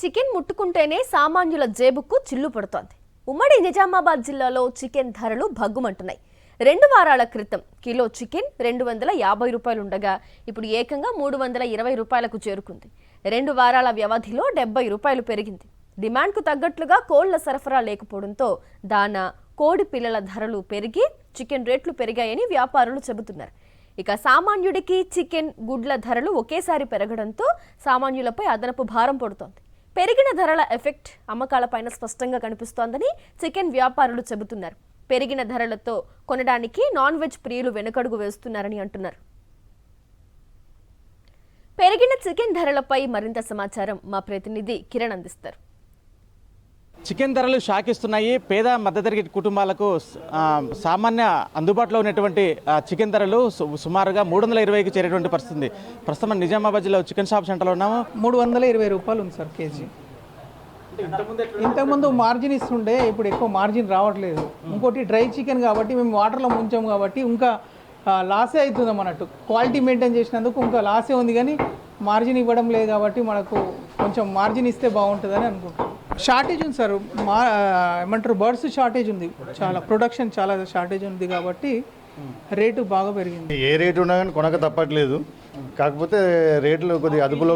Chicken ముట్టుకుంటేనే సామాన్యుల జేబుకు చిల్లు పడుతోంది. ఉమ్మడి నిజామాబాద్ జిల్లాలో చికెన్ ధరలు భగ్గుమంటున్నాయి. 2 వారాల క్రితం కిలో చికెన్ 250 రూపాయలు ఉండగా ఇప్పుడు ఏకంగా 320 రూపాయలకు చేరుకుంది. 2 వారాల వ్యవధిలో 70 రూపాయలు పెరిగింది. డిమాండ్కు తగ్గట్లుగా కోళ్ల సరఫరా లేకపోవడంతో దానా, కోడి పిల్లల ధరలు పెరిగి చికెన్ రేట్లు పెరిగాయని వ్యాపారులు చెబుతున్నారు. ఇక సామాన్యుడికి చికెన్, గుడ్ల ధరలు ఒకేసారి పెరగడంతో సామాన్యులపై అదనపు భారం పడుతోంది. పెరిగిన ధరల ఎఫెక్ట్ అమ్మకాలపైన స్పష్టంగా కనిపిస్తోందని చికెన్ వ్యాపారులు చెబుతున్నారు. పెరిగిన ధరలతో కొనడానికి నాన్ వెజ్ ప్రియులు వెనుకడుగు వేస్తున్నారని అంటున్నారు. పెరిగిన చికెన్ ధరలపై మరింత సమాచారం మా ప్రతినిధి కిరణ్ అందిస్తారు. చికెన్ ధరలు షాకిస్తున్నాయి. పేద మధ్యతరగతి కుటుంబాలకు సామాన్య అందుబాటులో ఉన్నటువంటి చికెన్ ధరలు సుమారుగా 320కి చేరేటువంటి పరిస్థితి. ప్రస్తుతం నిజామాబాద్ జిల్లా చికెన్ షాప్ సెంటర్లో ఉన్నాము. 320 రూపాయలు ఉంది సార్ కేజీ. ఇంతకుముందు మార్జిన్ ఇస్తుండే, ఇప్పుడు ఎక్కువ మార్జిన్ రావట్లేదు. ఇంకోటి డ్రై చికెన్ కాబట్టి మేము వాటర్లో ముంచాం కాబట్టి ఇంకా లాసే అవుతుంది అన్నట్టు. క్వాలిటీ మెయింటైన్ చేసినందుకు ఇంకా లాసే ఉంది, కానీ మార్జిన్ ఇవ్వడం లేదు కాబట్టి మనకు కొంచెం మార్జిన్ ఇస్తే బాగుంటుందని అనుకుంటున్నాం. షార్టేజ్ ఉంది సార్, ఏమంటారు బర్డ్స్ షార్టేజ్ ఉంది, చాలా ప్రొడక్షన్ చాలా షార్టేజ్ ఉంది కాబట్టి రేటు బాగా పెరిగింది. ఏ రేటు ఉన్నా కానీ కొనక తప్పట్లేదు. కాకపోతే రేట్లు కొద్దిగా అదుపులో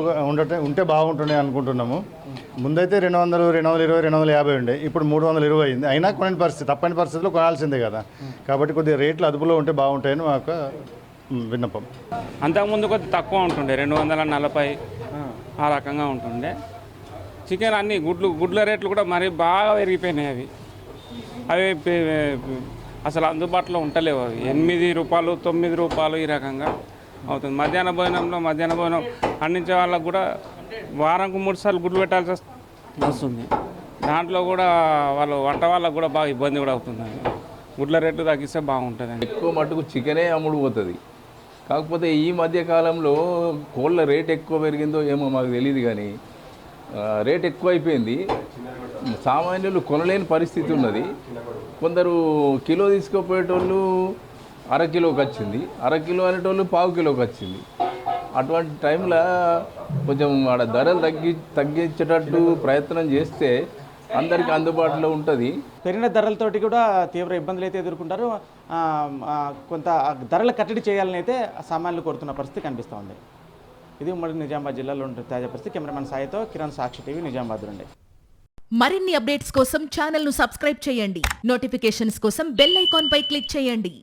ఉంటే బాగుంటుండే అనుకుంటున్నాము. ముందైతే 200, 220, 250 ఉండే, ఇప్పుడు 320 అయింది. అయినా కొనని పరిస్థితి, తప్పని పరిస్థితిలో కొనాల్సిందే కదా. కాబట్టి కొద్దిగా రేట్లు అదుపులో ఉంటే బాగుంటాయని మా యొక్క విన్నపం. అంతకుముందు కొద్దిగా తక్కువ ఉంటుండే, 240 ఆ రకంగా ఉంటుండే. చికెన్ అన్ని గుడ్ల రేట్లు కూడా మరీ బాగా పెరిగిపోయినాయి. అవి అసలు అందుబాటులో ఉంటలేవు. అవి 8 రూపాయలు, 9 రూపాయలు ఈ రకంగా అవుతుంది. మధ్యాహ్న భోజనం అందించే వాళ్ళకు కూడా వారంకు 3 సార్లు గుడ్లు పెట్టాల్సి వస్తుంది. దాంట్లో కూడా వంట వాళ్ళకు కూడా బాగా ఇబ్బంది కూడా అవుతుంది. గుడ్ల రేట్లు తగ్గిస్తే బాగుంటుంది. ఎక్కువ మట్టుకు చికెనే అమ్ముడు పోతుంది. కాకపోతే ఈ మధ్య కాలంలో కోళ్ళ రేట్ ఎక్కువ పెరిగిందో ఏమో మాకు తెలియదు, కానీ రేట్ ఎక్కువ అయిపోయింది. సామాన్యులు కొనలేని పరిస్థితి ఉన్నది. కొందరు కిలో తీసుకుపోయేటోళ్ళు అరకిలోకి వచ్చింది, అరకిలో అనేటోళ్ళు పావు కిలోకి వచ్చింది. అటువంటి టైంలో కొంచెం ఆడ ధరలు తగ్గించేటట్టు ప్రయత్నం చేస్తే అందరికీ అందుబాటులో ఉంటుంది. పెరిగిన ధరలతోటి కూడా తీవ్ర ఇబ్బందులు అయితే ఎదుర్కొంటారు. కొంత ధరల కట్టడి చేయాలని అయితే సామాన్యులు కోరుతున్న పరిస్థితి కనిపిస్తూ ఉంది. ఇది ఉమ్మడి నిజామాబాద్ జిల్లాలో ఉంటుంది తాజా పరిస్థితి. కెమెరామెన్ సాయితో కిరణ్, సాక్షి టీవీ, నిజామాబాద్ నుండి. మరిన్ని అప్డేట్స్ కోసం ఛానల్ను సబ్స్క్రైబ్ చేయండి. నోటిఫికేషన్స్ కోసం బెల్ ఐకాన్ పై క్లిక్ చేయండి.